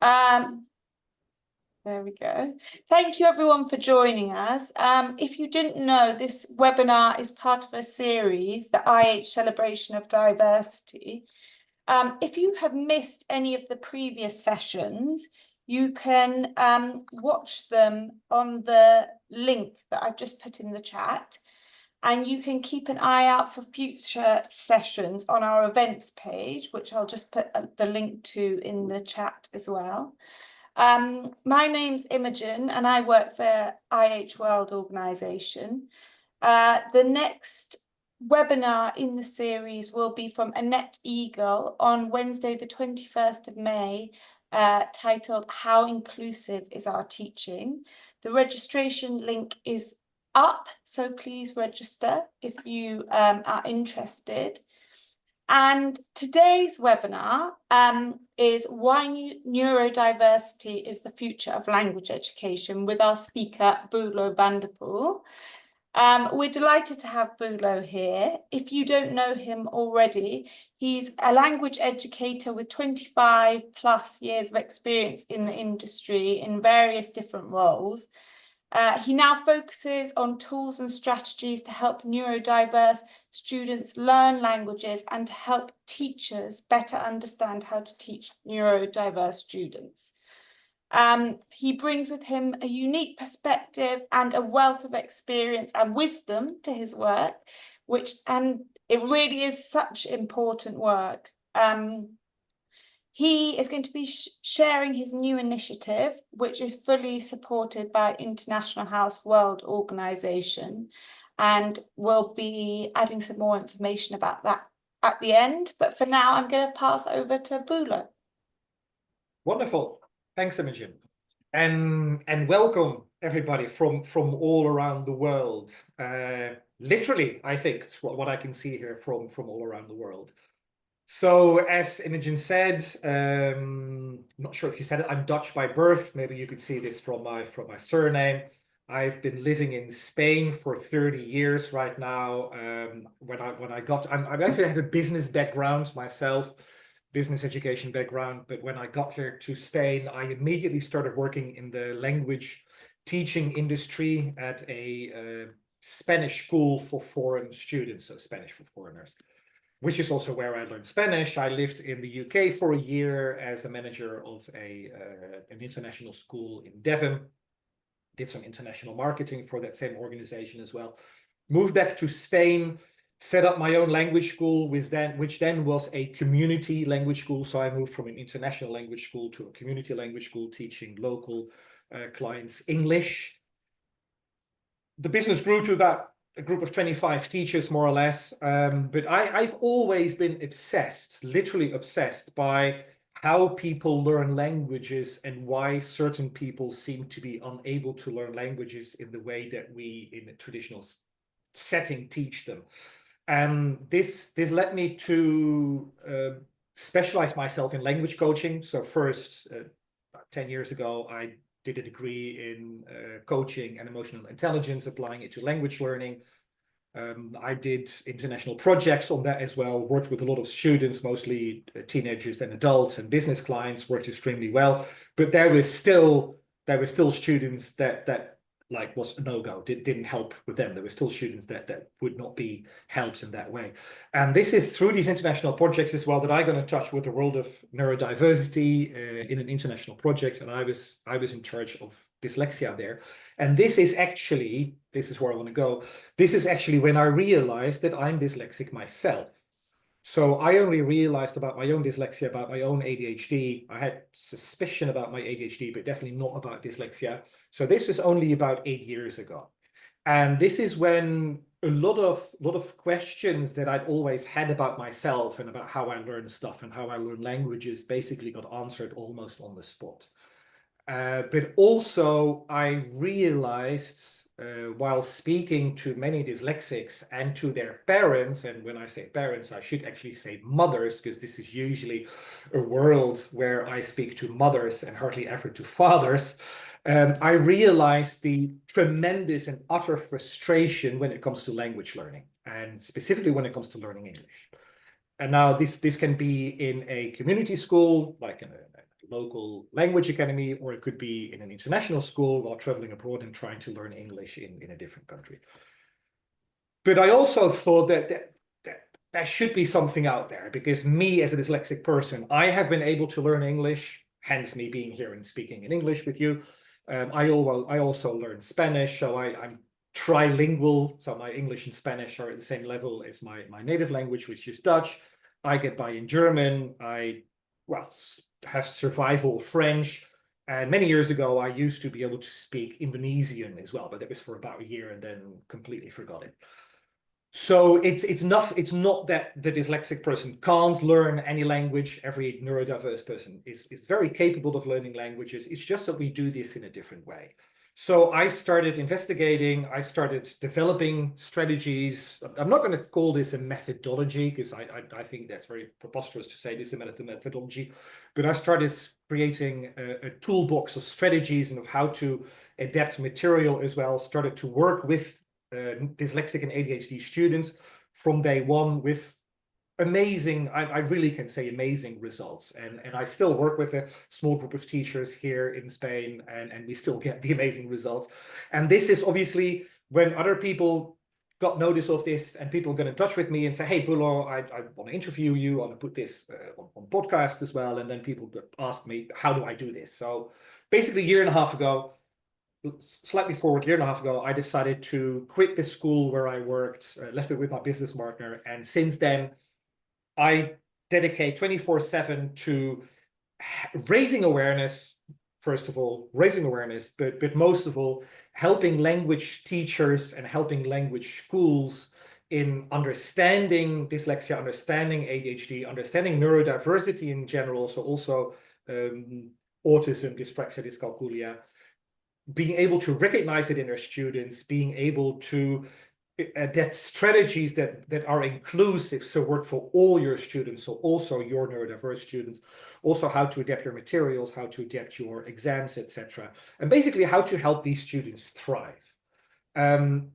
There we go. Thank you everyone for joining us. If you didn't know, this webinar is part of a series, the IH Celebration of Diversity. If you have missed any of the previous sessions, you can watch them on the link that I've just put in the chat. And you can keep an eye out for future sessions on our events page, which I'll just put the link to in the chat as well. My name's Imogen and I work for IH World Organisation. The next webinar in the series will be from Annette Eagle on Wednesday, the 21st of May, titled How Inclusive is Our Teaching? The registration link is up, so please register if you are interested. And today's webinar is why neurodiversity is the future of language education with our speaker, Boelo Vanderpool. We're delighted to have Boelo here. If you don't know him already, he's a language educator with 25 plus years of experience in the industry in various different roles. He now focuses on tools and strategies to help neurodiverse students learn languages and to help teachers better understand how to teach neurodiverse students. He brings with him a unique perspective and a wealth of experience and wisdom to his work, and it really is such important work. He is going to be sharing his new initiative, which is fully supported by International House World Organisation, and we'll be adding some more information about that at the end. But for now, I'm going to pass over to Boelo. Wonderful. Thanks, Imogen. And welcome, everybody, from all around the world. Literally, I think, it's what I can see here from all around the world. So as Imogen said, not sure if you said it, I'm Dutch by birth. Maybe you could see this from my surname. I've been living in Spain for 30 years right now. I actually have a business background myself, business education background. But when I got here to Spain, I immediately started working in the language teaching industry at a Spanish school for foreign students, so Spanish for foreigners, which is also where I learned Spanish. I lived in the UK for a year as a manager of an international school in Devon, did some international marketing for that same organization as well. Moved back to Spain, set up my own language school, which then was a community language school. So I moved from an international language school to a community language school, teaching local clients English. The business grew to about a group of 25 teachers, more or less. But I've always been obsessed, literally obsessed by how people learn languages and why certain people seem to be unable to learn languages in the way that we, in a traditional setting, teach them. And this led me to specialize myself in language coaching. So first, about 10 years ago, I did a degree in coaching and emotional intelligence, applying it to language learning. I did international projects on that as well, worked with a lot of students, mostly teenagers and adults and business clients, worked extremely well. But there were still students that like was a no-go, didn't help with them. There were still students that would not be helped in that way. And this is through these international projects as well that I got in touch with the world of neurodiversity in an international project. And I was in charge of dyslexia there. And this is where I want to go. This is actually when I realized that I'm dyslexic myself. So I only realized about my own dyslexia, about my own ADHD. I had suspicion about my ADHD, but definitely not about dyslexia. So this was only about 8 years ago. And this is when a lot of questions that I'd always had about myself and about how I learn stuff and how I learn languages basically got answered almost on the spot. But also I realized while speaking to many dyslexics and to their parents, and when I say parents, I should actually say mothers, because this is usually a world where I speak to mothers and hardly ever to fathers, I realized the tremendous and utter frustration when it comes to language learning, and specifically when it comes to learning English. And now this can be in a community school, like in a local language academy, or it could be in an international school while traveling abroad and trying to learn English in a different country. But I also thought that there should be something out there, because me as a dyslexic person, I have been able to learn English, hence me being here and speaking in English with you. I also learned Spanish, so I'm trilingual, so my English and Spanish are at the same level as my native language, which is Dutch. I get by in German. I have survival French. And many years ago, I used to be able to speak Indonesian as well, but that was for about a year and then completely forgot it. So it's not that the dyslexic person can't learn any language. Every neurodiverse person is very capable of learning languages. It's just that we do this in a different way. So I started investigating, I started developing strategies. I'm not going to call this a methodology, because I think that's very preposterous to say this is a methodology, but I started creating a toolbox of strategies and of how to adapt material as well, started to work with dyslexic and ADHD students from day one with amazing, I really can say amazing results. And I still work with a small group of teachers here in Spain, and we still get the amazing results. And this is obviously when other people got notice of this and people get in touch with me and say, hey, Boelo, I want to interview you, I want to put this on podcast as well. And then people ask me, how do I do this? So basically a year and a half ago, slightly forward, year and a half ago, I decided to quit the school where I worked, left it with my business partner. And since then, I dedicate 24/7 to raising awareness, first of all, but most of all, helping language teachers and helping language schools in understanding dyslexia, understanding ADHD, understanding neurodiversity in general, so also autism, dyspraxia, dyscalculia, being able to recognize it in their students, being able to adapt strategies that are inclusive, so work for all your students, so also your neurodiverse students, also how to adapt your materials, how to adapt your exams, etc., and basically how to help these students thrive. And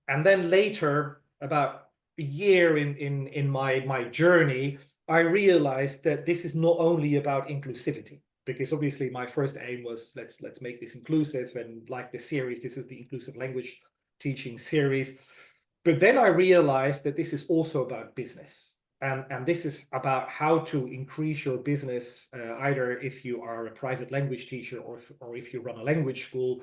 then later, about a year in my journey, I realized that this is not only about inclusivity, because obviously my first aim was let's make this inclusive, and like the series, this is the inclusive language teaching series. But then I realized that this is also about business, and this is about how to increase your business, either if you are a private language teacher, or if you run a language school,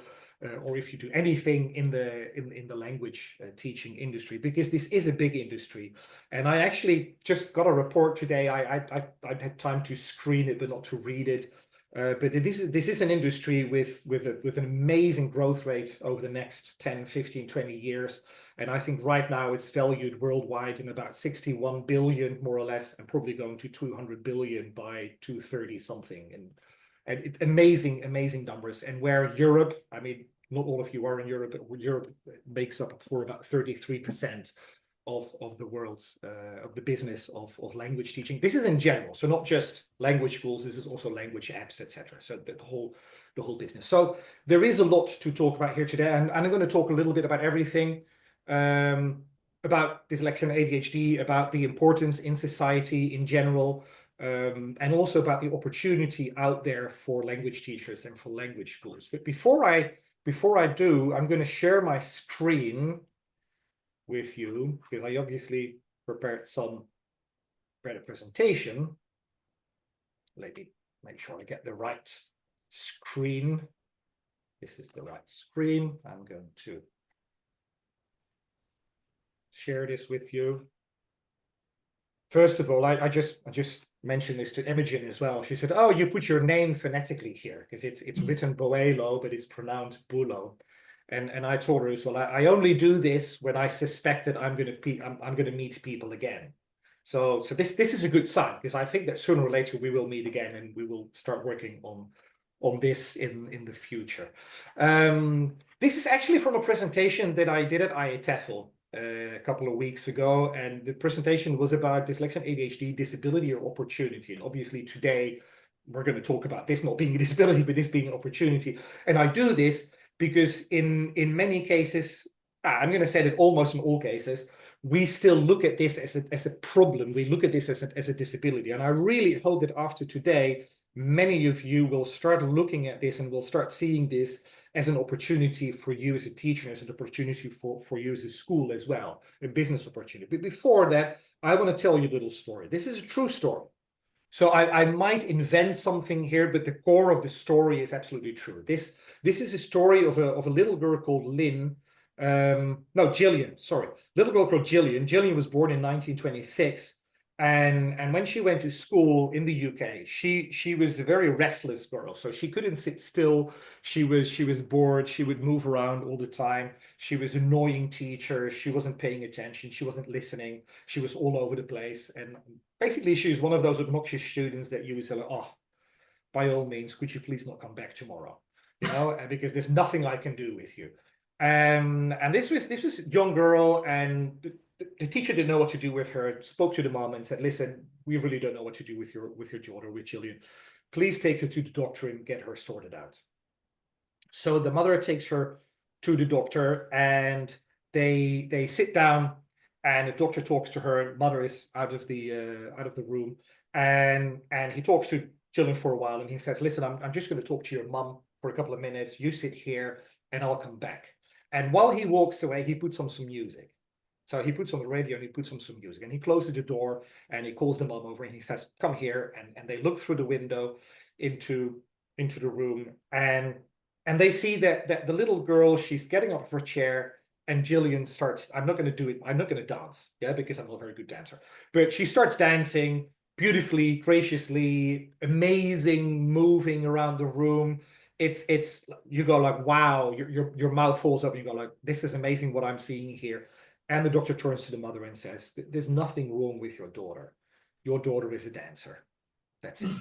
or if you do anything in the language teaching industry, because this is a big industry. And I actually just got a report today. I had time to screen it, but not to read it. But this is an industry with an amazing growth rate over the next 10, 15, 20 years. And I think right now it's valued worldwide in about 61 billion, more or less, and probably going to 200 billion by 2030 something. And it's amazing numbers. And where Europe, I mean, not all of you are in Europe, but Europe makes up for about 33% of the world's of the business of language teaching. This is in general, so not just language schools, this is also language apps, etc. So the whole business. So there is a lot to talk about here today, and I'm going to talk a little bit about everything, about dyslexia and ADHD, about the importance in society in general, and also about the opportunity out there for language teachers and for language schools. But before I do, I'm going to share my screen with you, because I obviously prepared a presentation. Let me make sure I get the right screen. This is the right screen. I'm going to share this with you. First of all, I just mentioned this to Imogen as well. She said, "Oh, you put your name phonetically here, because it's written Boelo, but it's pronounced Boelo." And I told her as well, I only do this when I suspect that I'm going to meet people again. So this is a good sign, because I think that sooner or later we will meet again, and we will start working on this in the future. This is actually from a presentation that I did at IATEFL a couple of weeks ago, and the presentation was about dyslexia and ADHD, disability or opportunity. And obviously today we're going to talk about this not being a disability, but this being an opportunity. And I do this because in many cases, I'm going to say that almost in all cases, we still look at this as a problem. We look at this as a disability. And I really hope that after today, many of you will start looking at this and will start seeing this as an opportunity for you as a teacher, as an opportunity for you as a school as well, a business opportunity. But before that, I want to tell you a little story. This is a true story. So I might invent something here, but the core of the story is absolutely true. This is a story of a little girl called Lynn. No, Gillian, sorry. Little girl called Gillian. Gillian was born in 1926. And when she went to school in the UK, she was a very restless girl. So she couldn't sit still. She was bored. She would move around all the time. She was an annoying teacher. She wasn't paying attention. She wasn't listening. She was all over the place. And basically, she was one of those obnoxious students that you would say, oh, by all means, could you please not come back tomorrow? You know, because there's nothing I can do with you. And this was a young girl, and the teacher didn't know what to do with her, spoke to the mom and said, listen, we really don't know what to do with your daughter, with Gillian. Please take her to the doctor and get her sorted out. So the mother takes her to the doctor, and they sit down, and the doctor talks to her. Mother is out of the room, and he talks to Gillian for a while, and he says, listen, I'm just going to talk to your mum for a couple of minutes. You sit here and I'll come back. And while he walks away, he puts on some music. So he puts on the radio and he puts on some music, and he closes the door and he calls the mom over and he says, come here. And they look through the window into the room, and they see that the little girl, she's getting up of her chair, and Gillian starts, I'm not going to do it. I'm not going to dance. Yeah, because I'm not a very good dancer. But she starts dancing beautifully, graciously, amazing, moving around the room. It's you go like, wow, your mouth falls up and you go like, this is amazing what I'm seeing here. And the doctor turns to the mother and says, there's nothing wrong with your daughter. Your daughter is a dancer. That's it.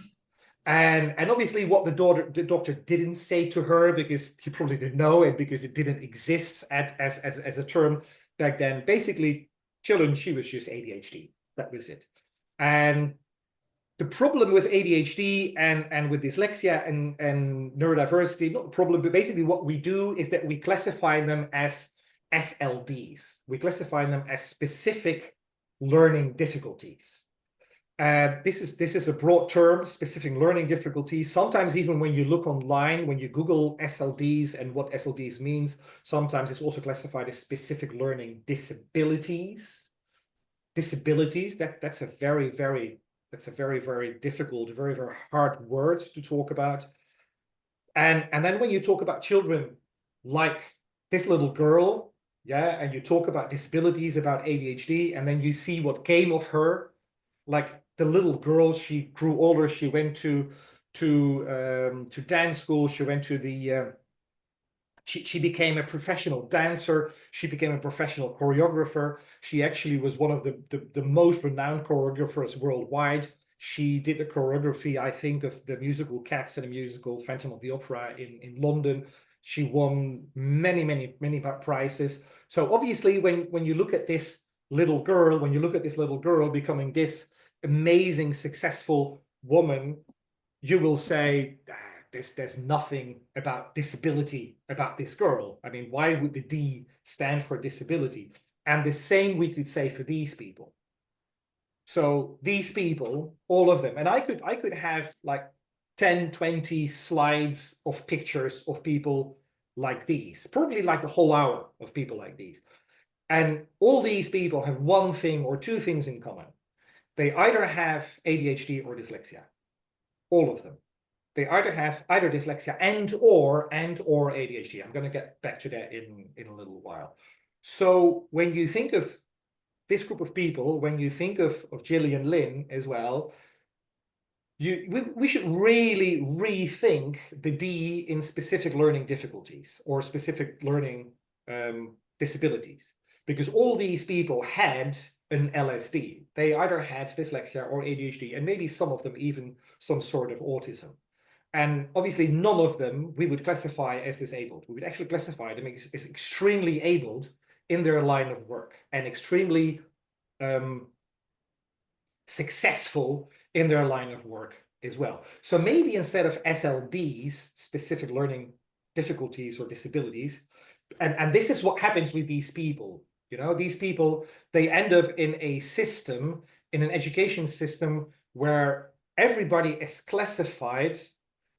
And obviously what the doctor didn't say to her, because he probably didn't know it, because it didn't exist as a term back then. Basically, children, she was just ADHD. That was it. And the problem with ADHD and with dyslexia and neurodiversity, not the problem, but basically what we do is that we classify them as SLDs. We classify them as specific learning difficulties. This is a broad term, specific learning difficulties. Sometimes even when you look online, when you Google SLDs and what SLDs means, sometimes it's also classified as specific learning disabilities. Disabilities, that's a very, very difficult, very, very hard word to talk about. And then when you talk about children like this little girl, yeah, and you talk about disabilities, about ADHD, and then you see what came of her, like the little girl, she grew older, she went to dance school, she went to the she became a professional dancer, she became a professional choreographer. She actually was one of the most renowned choreographers worldwide. She did the choreography, I think, of the musical Cats and the musical Phantom of the Opera in London. She won many prizes. So obviously when you look at this little girl, becoming this amazing, successful woman, you will say, there's nothing about disability about this girl. I mean, why would the D stand for disability? And the same we could say for these people. So these people, all of them, and I could have like 10, 20 slides of pictures of people like these, probably like the whole hour of people like these. And all these people have one thing or two things in common. They either have ADHD or dyslexia, all of them. They either have dyslexia and or ADHD. I'm going to get back to that in a little while. So when you think of this group of people, when you think of Gillian Lynn as well, we should really rethink the D in specific learning difficulties or specific learning disabilities, because all these people had an LSD. They either had dyslexia or ADHD, and maybe some of them even some sort of autism. And obviously none of them we would classify as disabled. We would actually classify them as extremely abled in their line of work and extremely successful in their line of work as well. So maybe instead of SLDs, specific learning difficulties or disabilities, and this is what happens with these people, you know, these people, they end up in a system, in an education system where everybody is classified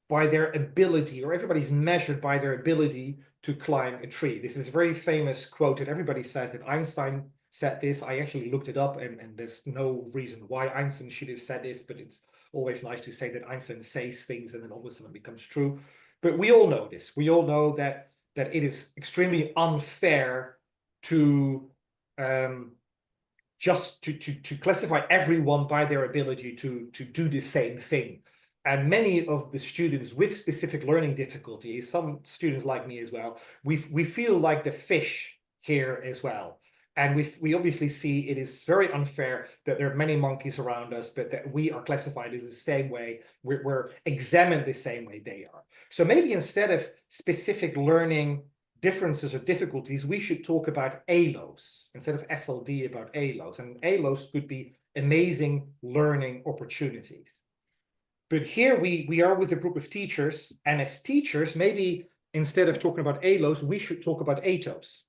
by their ability, or everybody's measured by their ability to climb a tree. This is a very famous quote that everybody says that Einstein said this. I actually looked it up, and there's no reason why Einstein should have said this, but it's always nice to say that Einstein says things and then all of a sudden it becomes true. But we all know this. We all know that it is extremely unfair to just to classify everyone by their ability to do the same thing. And many of the students with specific learning difficulties, some students like me as well, we feel like the fish here as well. And we obviously see it is very unfair that there are many monkeys around us, but that we are classified as the same way, we're examined the same way they are. So maybe instead of specific learning differences or difficulties, we should talk about ALOs instead of SLD, about ALOs. And ALOs could be amazing learning opportunities. But here we are with a group of teachers, and as teachers, maybe instead of talking about ALOs, we should talk about ATOs,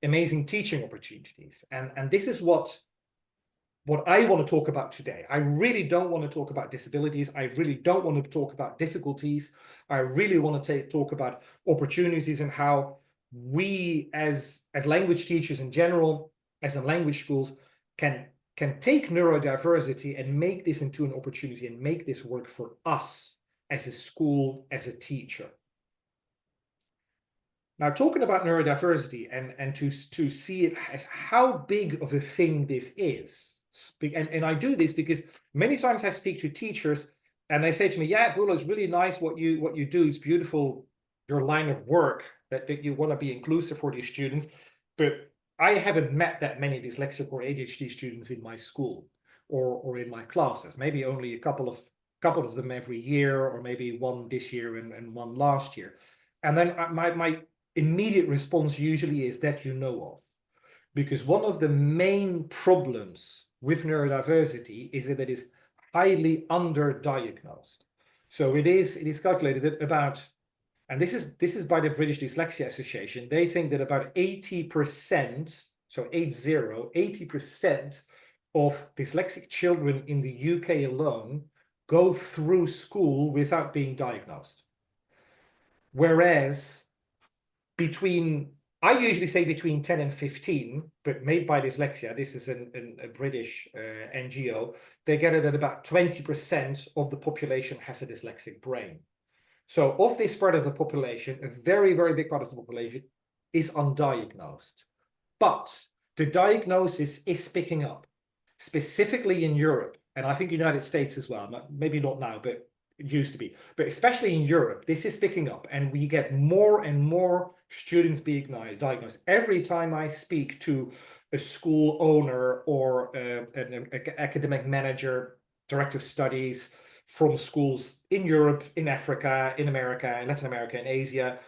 amazing teaching opportunities. And this is what I want to talk about today. I really don't want to talk about disabilities. I really don't want to talk about difficulties. I really want to talk about opportunities and how we as language teachers in general, as in language schools, can take neurodiversity and make this into an opportunity and make this work for us as a school, as a teacher. Now, talking about neurodiversity and to see it as how big of a thing this is. And I do this because many times I speak to teachers and they say to me, yeah, Boelo, it's really nice what you do. It's beautiful, your line of work, that you want to be inclusive for these students. But I haven't met that many dyslexic or ADHD students in my school or in my classes. Maybe only a couple of them every year, or maybe one this year and one last year. And then my immediate response usually is that you know of. Because one of the main problems with neurodiversity is that it is highly underdiagnosed. So it is calculated that about, and this is by the British Dyslexia Association, they think that about 80%, so 80% of dyslexic children in the UK alone go through school without being diagnosed. Whereas I usually say between 10 and 15, but Made by Dyslexia, this is a British NGO, they get it at about 20% of the population has a dyslexic brain. So of this part of the population, a very, very big part of the population is undiagnosed. But the diagnosis is picking up, specifically in Europe, and I think United States as well, maybe not now, but it used to be. But especially in Europe, this is picking up, and we get more and more students being diagnosed. Every time I speak to a school owner or an academic manager, director of studies from schools in Europe, in Africa, in America, in Latin America, in Asia,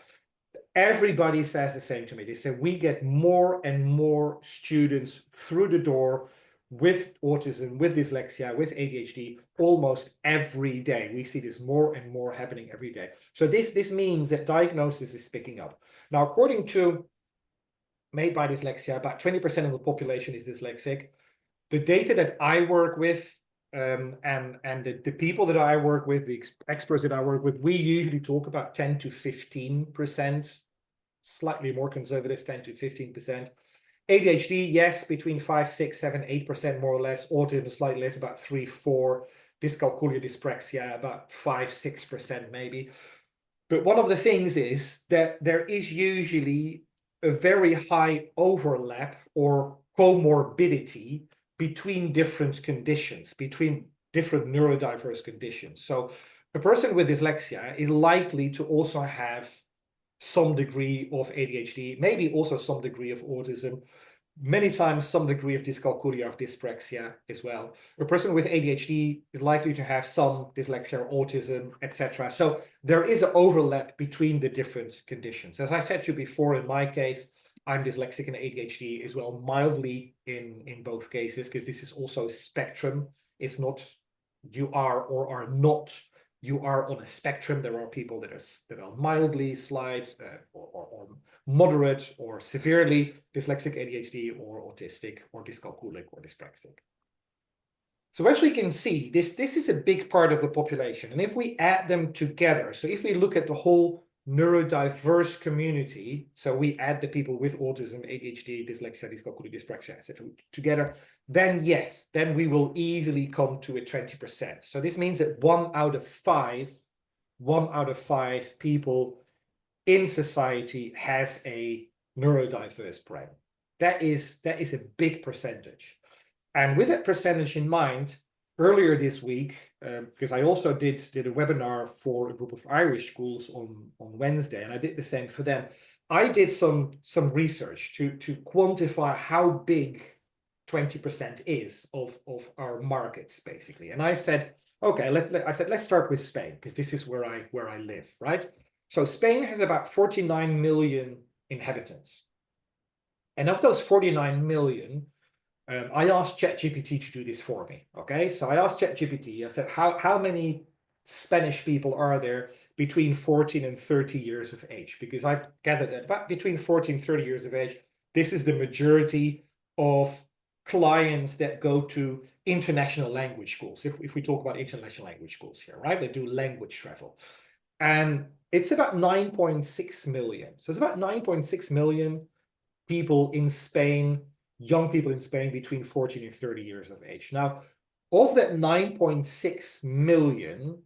everybody says the same to me. They say we get more and more students through the door with autism, with dyslexia, with ADHD almost every day. We see this more and more happening every day. So this means that diagnosis is picking up. Now, according to Made by Dyslexia, about 20% of the population is dyslexic. The data that I work with and the people that I work with, the experts that I work with, we usually talk about 10 to 15%, slightly more conservative, 10 to 15%. ADHD, yes, between 5, 6, 7, 8% more or less. Autism, slightly less, about 3, 4. Dyscalculia, dyspraxia, about 5, 6% maybe. But one of the things is that there is usually a very high overlap or comorbidity between different conditions, between different neurodiverse conditions. So a person with dyslexia is likely to also have some degree of ADHD, maybe also some degree of autism, many times some degree of dyscalculia or dyspraxia as well. A person with ADHD is likely to have some dyslexia or autism, etc. So there is an overlap between the different conditions. As I said to you before, in my case, I'm dyslexic and ADHD as well, mildly in both cases, because this is also a spectrum. It's not you are or are not. You are on a spectrum. There are people that are mildly slight or moderate or severely dyslexic, ADHD, or autistic, or dyscalculic, or dyspraxic. So as we can see, this is a big part of the population. And if we add them together, so if we look at the whole neurodiverse community, so we add the people with autism, ADHD, dyslexia, dyscalculia, dyspraxia, etc. together, then yes, then we will easily come to a 20%. So this means that 1 out of 5 people in society has a neurodiverse brain. That is a big percentage. And with that percentage in mind, earlier this week, because I also did a webinar for a group of Irish schools on Wednesday, and I did the same for them. I did some research to quantify how big 20% is of our market, basically. And I said, okay, let's start with Spain, because this is where I live, right? So Spain has about 49 million inhabitants. And of those 49 million, I asked ChatGPT to do this for me. Okay, so I asked ChatGPT, I said, how many Spanish people are there between 14 and 30 years of age? Because I gathered that about between 14 and 30 years of age, this is the majority of clients that go to international language schools. If we talk about international language schools here, right? They do language travel. And it's about 9.6 million. So it's about 9.6 million people in Spain, young people in Spain between 14 and 30 years of age. Now, of that 9.6 million,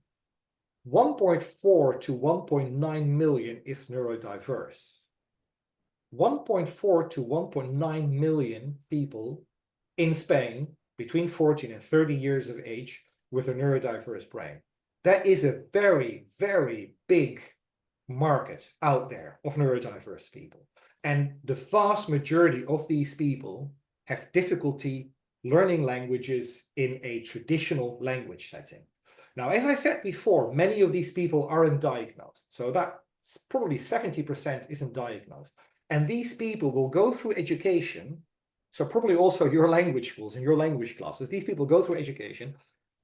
1.4 to 1.9 million is neurodiverse. 1.4 to 1.9 million people in Spain between 14 and 30 years of age with a neurodiverse brain. That is a very, very big market out there of neurodiverse people. And the vast majority of these people have difficulty learning languages in a traditional language setting. Now, as I said before, many of these people aren't diagnosed. So that's probably 70% isn't diagnosed. And these people will go through education. So probably also your language schools and your language classes, these people go through education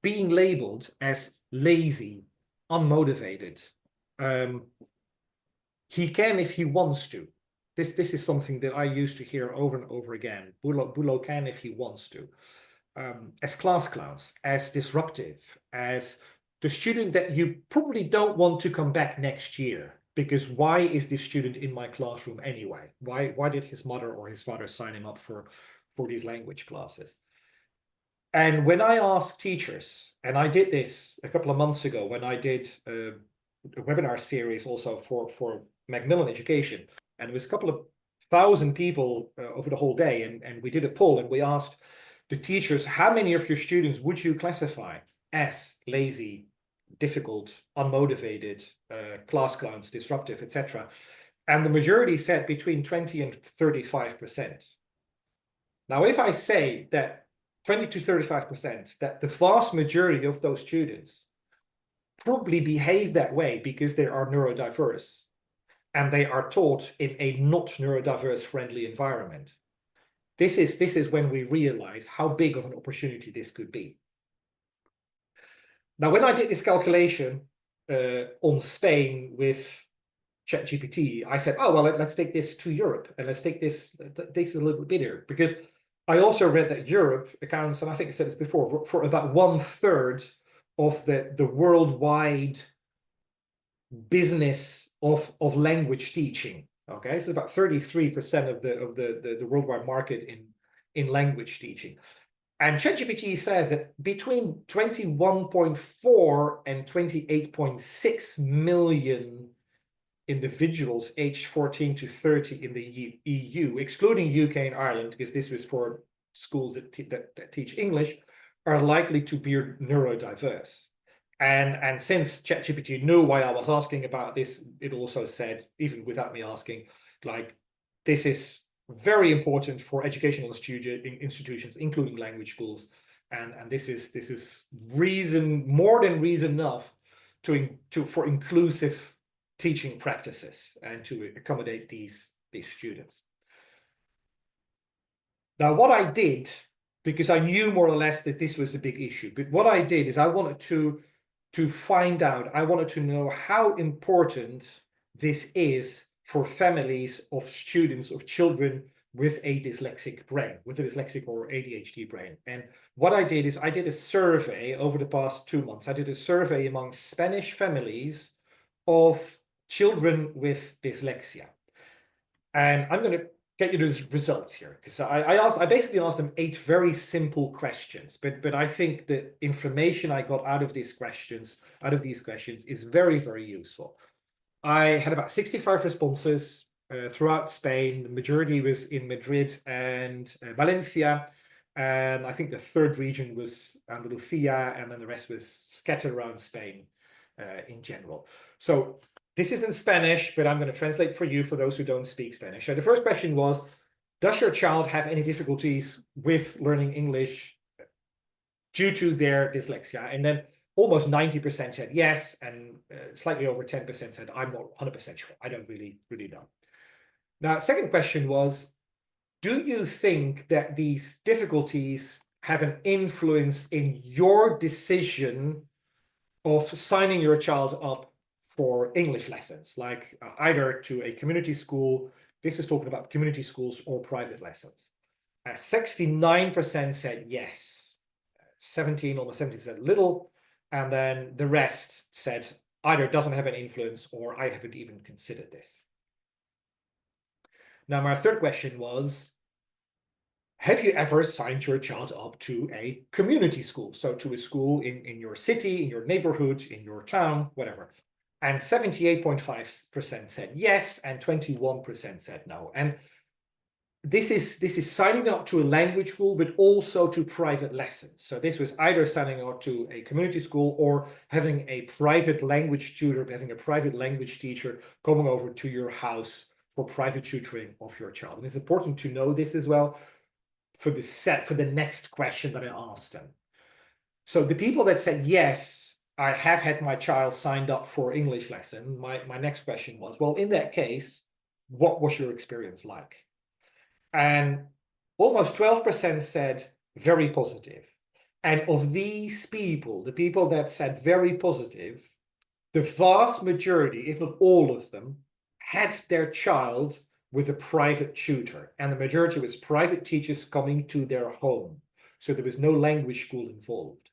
being labeled as lazy, unmotivated. He can if he wants to. This is something that I used to hear over and over again. Boelo can if he wants to. As class clowns, as disruptive, as the student that you probably don't want to come back next year, because why is this student in my classroom anyway? Why did his mother or his father sign him up for these language classes? And when I ask teachers, and I did this a couple of months ago when I did a webinar series also for Macmillan Education, and it was a couple of thousand people over the whole day, and we did a poll and we asked the teachers, how many of your students would you classify as lazy, difficult, unmotivated, class clowns, disruptive, etc. And the majority said between 20 and 35%. Now, if I say that 20 to 35%, that the vast majority of those students probably behave that way because they are neurodiverse and they are taught in a not neurodiverse friendly environment, this is when we realize how big of an opportunity this could be. Now, when I did this calculation on Spain with ChatGPT, I said, oh, well, let's take this to Europe and let's take this a little bit bigger, because I also read that Europe accounts, and I think I said this before, for about 1/3 of the worldwide business of language teaching. Okay, so about 33% of the worldwide market in language teaching. And ChatGPT says that between 21.4 and 28.6 million individuals aged 14 to 30 in the EU, excluding UK and Ireland, because this was for schools that teach English, are likely to be neurodiverse. And since ChatGPT knew why I was asking about this, it also said, even without me asking, like, this is very important for educational institutions, including language schools. And this is reason, more than reason enough for inclusive teaching practices and to accommodate these students. Now, what I did, because I knew more or less that this was a big issue, but what I did is I wanted to find out, I wanted to know how important this is for families of students, of children with a dyslexic brain, with a dyslexic or ADHD brain. And what I did is I did a survey over the past 2 months. I did a survey among Spanish families of children with dyslexia. And I'm going to get you those results here, because I basically asked them 8 very simple questions, but I think the information I got out of these questions is very, very useful. I had about 65 responses throughout Spain. The majority was in Madrid and Valencia, and I think the third region was Andalusia, and then the rest was scattered around Spain in general. So this is in Spanish, but I'm going to translate for you, for those who don't speak Spanish. So the first question was, does your child have any difficulties with learning English due to their dyslexia? And then almost 90% said yes, and slightly over 10% said, I'm not 100% sure. I don't really know. Now, second question was, do you think that these difficulties have an influence in your decision of signing your child up for English lessons, like either to a community school? This is talking about community schools or private lessons. 69% said yes, 17, almost 70 said little, and then the rest said either doesn't have an influence or I haven't even considered this. Now, my third question was, have you ever signed your child up to a community school? So to a school in your city, in your neighborhood, in your town, whatever. And 78.5% said yes, and 21% said no. And this is signing up to a language school, but also to private lessons. So this was either signing up to a community school or having a private language tutor, having a private language teacher coming over to your house for private tutoring of your child. And it's important to know this as well for the next question that I asked them. So the people that said yes, I have had my child signed up for English lesson, my next question was, well, in that case, what was your experience like? And almost 12% said very positive. And of these people, the people that said very positive, the vast majority, if not all of them, had their child with a private tutor. And the majority was private teachers coming to their home. So there was no language school involved.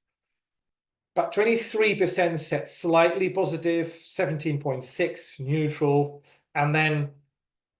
But 23% said slightly positive, 17.6 neutral, and then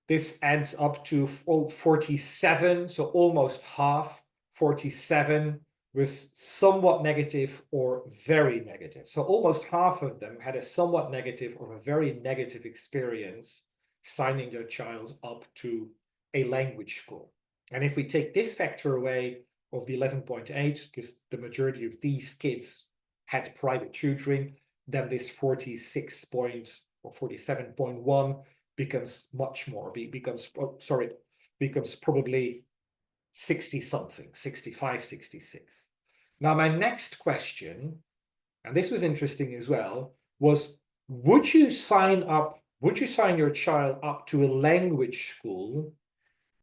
this adds up to 47, so almost half, 47 was somewhat negative or very negative. So almost half of them had a somewhat negative or a very negative experience signing their child up to a language school. And if we take this factor away of the 11.8, because the majority of these kids had private tutoring, then this 47.1 becomes much more, becomes probably 60 something, 65, 66. Now, my next question, and this was interesting as well, was would you sign your child up to a language school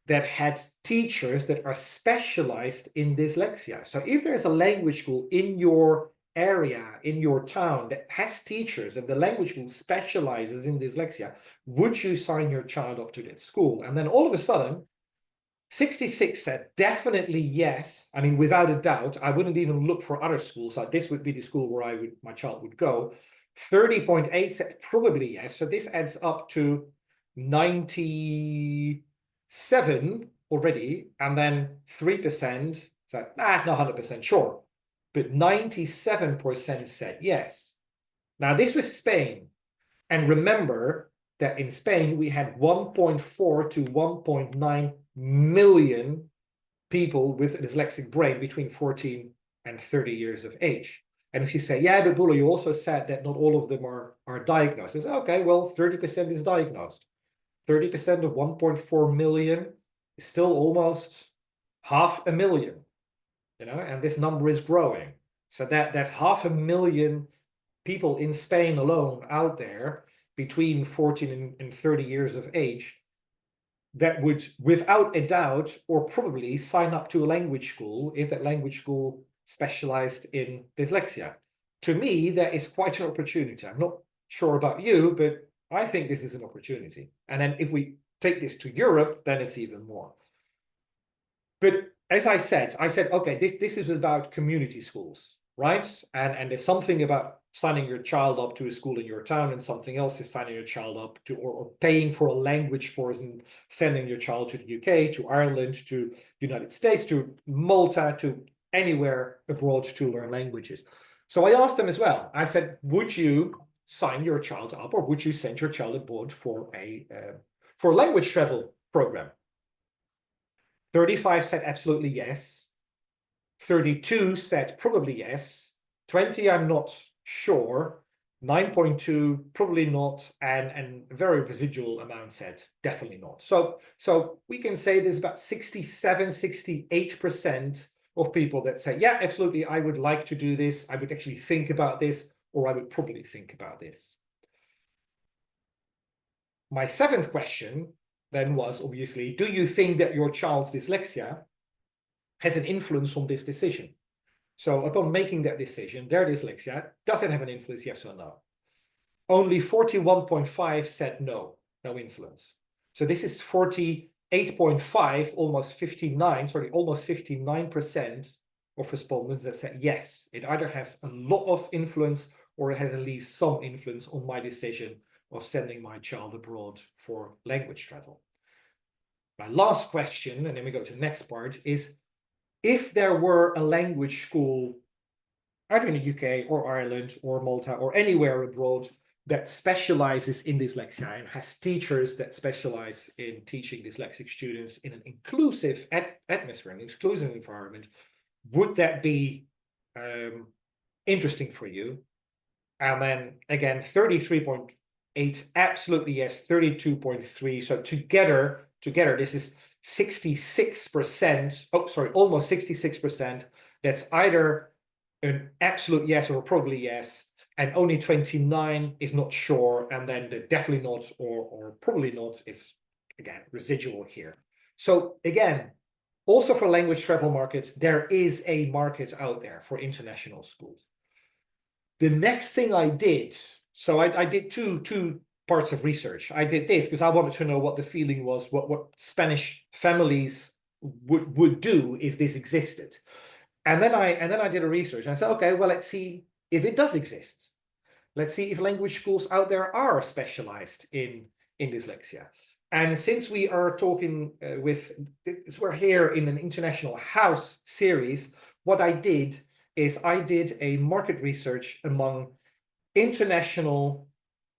that had teachers that are specialized in dyslexia? So if there's a language school in your area, in your town, that has teachers and the language school specializes in dyslexia, would you sign your child up to that school? And then all of a sudden, 66 said definitely yes. I mean, without a doubt, I wouldn't even look for other schools. So this would be the school where my child would go. 30.8 said probably yes. So this adds up to 97 already. And then 3% said, not 100% sure. But 97% said yes. Now, this was Spain. And remember that in Spain, we had 1.4 to 1.9 million people with a dyslexic brain between 14 and 30 years of age. And if you say, yeah, but Boelo, you also said that not all of them are diagnosed. It's okay, well, 30% is diagnosed. 30% of 1.4 million is still almost 500,000. And this number is growing. So that's 500,000 people in Spain alone out there between 14 and 30 years of age that would, without a doubt, or probably sign up to a language school if that language school specialized in dyslexia. To me, that is quite an opportunity. I'm not sure about you, but I think this is an opportunity. And then if we take this to Europe, then it's even more. But as I said, okay, this is about community schools, right? And there's something about signing your child up to a school in your town, and something else is signing your child up to or paying for a language course and sending your child to the UK, to Ireland, to the United States, to Malta, to anywhere abroad to learn languages. So I asked them as well. I said, would you sign your child up, or would you send your child abroad for a language travel program? 35 said absolutely yes. 32 said probably yes. 20, I'm not sure. 9.2, probably not. And a very residual amount said definitely not. So we can say there's about 67, 68% of people that say, yeah, absolutely, I would like to do this. I would actually think about this, or I would probably think about this. My seventh question then was obviously, do you think that your child's dyslexia has an influence on this decision? So upon making that decision, their dyslexia, does it have an influence, yes or no? Only 41.5 said no, no influence. So this is 48.5, almost 59% of respondents that said yes, it either has a lot of influence or it has at least some influence on my decision of sending my child abroad for language travel. My last question, and then we go to the next part, is if there were a language school either in the UK or Ireland or Malta or anywhere abroad that specializes in dyslexia and has teachers that specialize in teaching dyslexic students in an inclusive atmosphere, an exclusive environment, would that be interesting for you? And then again, 33.8, absolutely yes, 32.3. So together, this is 66%, oh, sorry, almost 66%. That's either an absolute yes or probably yes, and only 29 is not sure, and then the definitely not or probably not is, again, residual here. So again, also for language travel markets, there is a market out there for international schools. The next thing I did, so I did two parts of research. I did this because I wanted to know what the feeling was, what Spanish families would do if this existed. And then I did a research and I said, okay, well, let's see if it does exist. Let's see if language schools out there are specialized in dyslexia. And since we are talking we're here in an International House series, what I did is I did a market research among international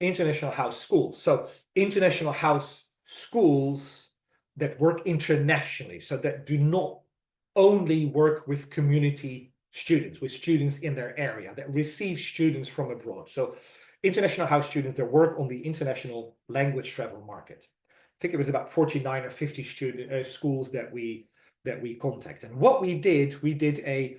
house schools. So international house schools that work internationally, so that do not only work with community students, with students in their area, that receive students from abroad. So international house students that work on the international language travel market. I think it was about 49 or 50 schools that we contacted. And what we did a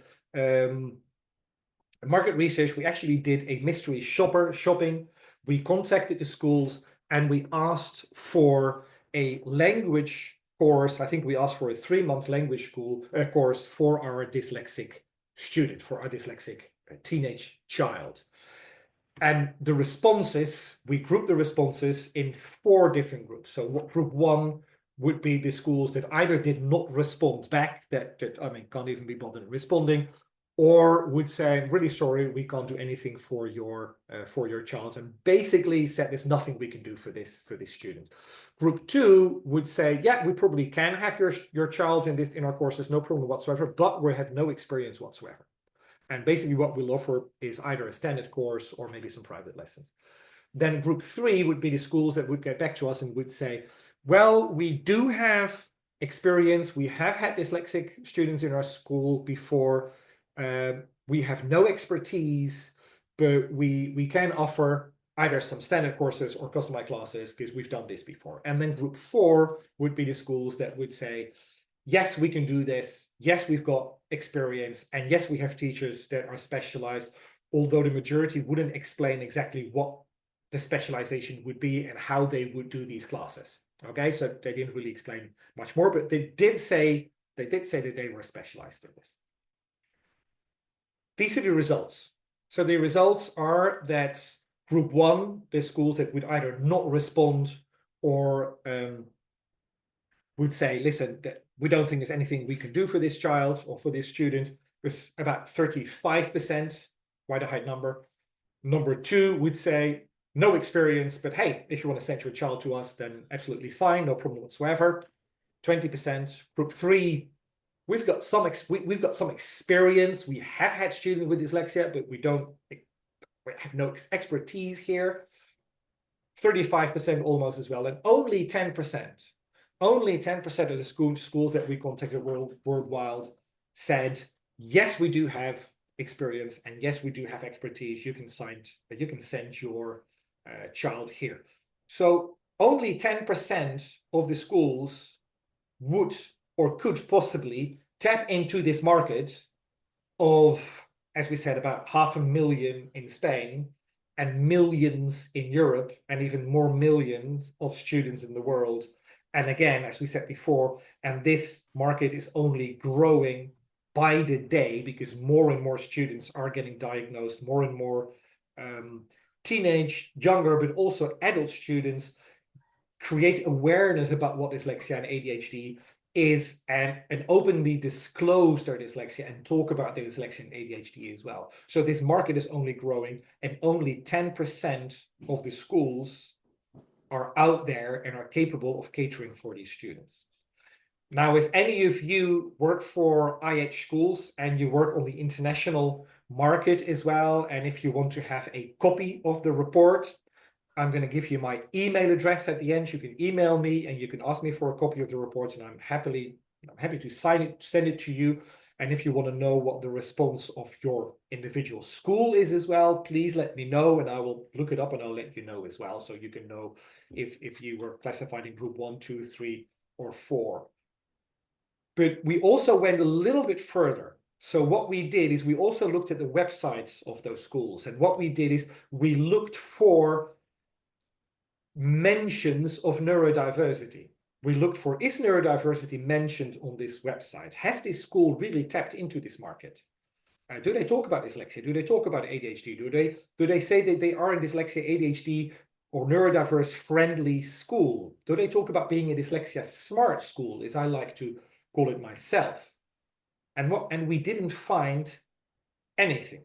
market research. We actually did a mystery shopping. We contacted the schools and we asked for a language course. I think we asked for a 3-month language course for our dyslexic student, for our dyslexic teenage child. And the responses, we grouped the responses in 4 different groups. So group 1 would be the schools that either did not respond back, that I mean, can't even be bothered responding, or would say, I'm really sorry, we can't do anything for your child, and basically said there's nothing we can do for this student. Group 2 would say, yeah, we probably can have your child in our courses, no problem whatsoever, but we have no experience whatsoever. And basically what we'll offer is either a standard course or maybe some private lessons. Then group 3 would be the schools that would get back to us and would say, well, we do have experience, we have had dyslexic students in our school before, we have no expertise, but we can offer either some standard courses or customized classes because we've done this before. And then group 4 would be the schools that would say, yes, we can do this. Yes, we've got experience. And yes, we have teachers that are specialized, although the majority wouldn't explain exactly what the specialization would be and how they would do these classes. Okay, so they didn't really explain much more, but they did say that they were specialized in this. These are the results. So the results are that group 1, the schools that would either not respond or would say, listen, we don't think there's anything we can do for this child or for this student, with about 35%, quite a high number. Number 2 would say no experience, but hey, if you want to send your child to us, then absolutely fine, no problem whatsoever. 20%. Group 3, we've got some experience. We have had students with dyslexia, but we have no expertise here. 35% almost as well, and only 10% of the schools that we contacted worldwide said, yes, we do have experience, and yes, we do have expertise. You can send your child here. So only 10% of the schools would or could possibly tap into this market of, as we said, about 500,000 in Spain and millions in Europe, and even more millions of students in the world. And again, as we said before, and this market is only growing by the day, because more and more students are getting diagnosed, more and more teenage, younger, but also adult students create awareness about what dyslexia and ADHD is, and openly disclose their dyslexia and talk about their dyslexia and ADHD as well. So this market is only growing, and only 10% of the schools are out there and are capable of catering for these students. Now, if any of you work for IH schools and you work on the international market as well, and if you want to have a copy of the report, I'm going to give you my email address at the end. You can email me and you can ask me for a copy of the report, and I'm happy to send it to you. And if you want to know what the response of your individual school is as well, please let me know, and I will look it up and I'll let you know as well, so you can know if you were classified in group 1, 2, 3, or 4. But we also went a little bit further. So what we did is we also looked at the websites of those schools, and what we did is we looked for mentions of neurodiversity. We looked for, is neurodiversity mentioned on this website? Has this school really tapped into this market? Do they talk about dyslexia? Do they talk about ADHD? Do they say that they are a dyslexia, ADHD, or neurodiverse friendly school? Do they talk about being a dyslexia smart school, as I like to call it myself? And we didn't find anything.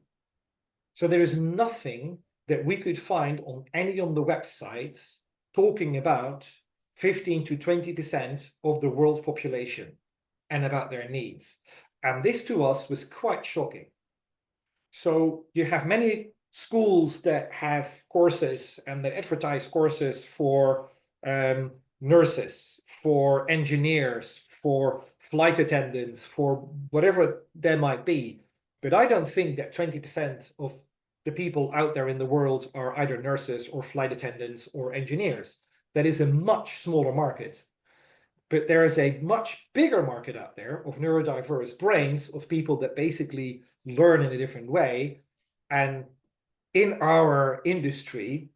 So there is nothing that we could find on any of the websites talking about 15 to 20% of the world's population and about their needs. And this to us was quite shocking. So you have many schools that have courses and that advertise courses for nurses, for engineers, for flight attendants, for whatever there might be. But I don't think that 20% of the people out there in the world are either nurses or flight attendants or engineers. That is a much smaller market. But there is a much bigger market out there of neurodiverse brains, of people that basically learn in a different way. And in our industry,